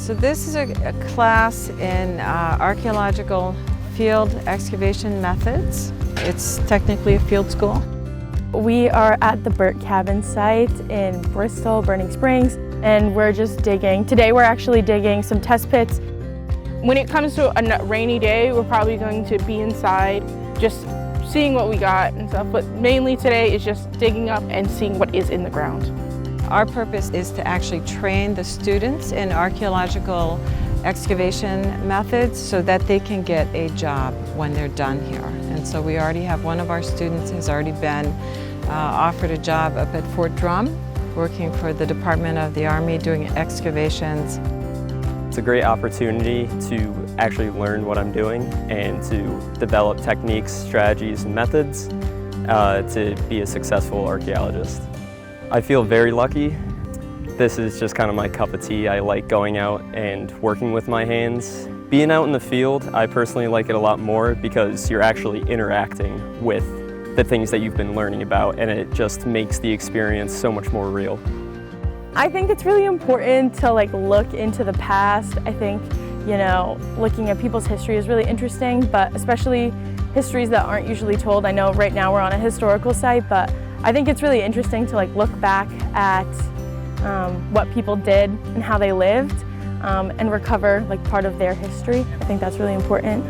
So this is a class in archaeological field excavation methods. It's technically a field school. We are at the Burt Cabin site in Bristol, Burning Springs, and we're just digging. Today we're actually digging some test pits. When it comes to a rainy day, we're probably going to be inside, just seeing what we got and stuff, but mainly today is just digging up and seeing what is in the ground. Our purpose is to actually train the students in archaeological excavation methods so that they can get a job when they're done here. And so we already have one of our students has already been offered a job up at Fort Drum, working for the Department of the Army doing excavations. It's a great opportunity to actually learn what I'm doing and to develop techniques, strategies, and methods to be a successful archaeologist. I feel very lucky. This is just kind of my cup of tea. I like going out and working with my hands. Being out in the field, I personally like it a lot more because you're actually interacting with the things that you've been learning about, and it just makes the experience so much more real. I think it's really important to look into the past. I think, looking at people's history is really interesting, but especially histories that aren't usually told. I know right now we're on a historical site, but I think it's really interesting to look back at what people did and how they lived and recover part of their history. I think that's really important.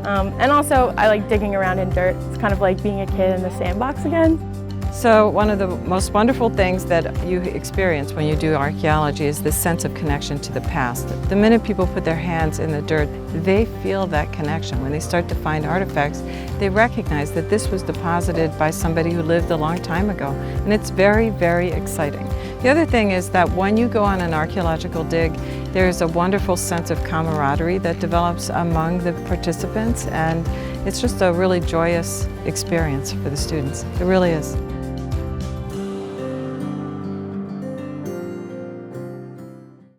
And also I like digging around in dirt. It's kind of like being a kid in the sandbox again. So one of the most wonderful things that you experience when you do archaeology is this sense of connection to the past. The minute people put their hands in the dirt, they feel that connection. When they start to find artifacts, they recognize that this was deposited by somebody who lived a long time ago. And it's very, very exciting. The other thing is that when you go on an archaeological dig, there's a wonderful sense of camaraderie that develops among the participants, and it's just a really joyous experience for the students. It really is.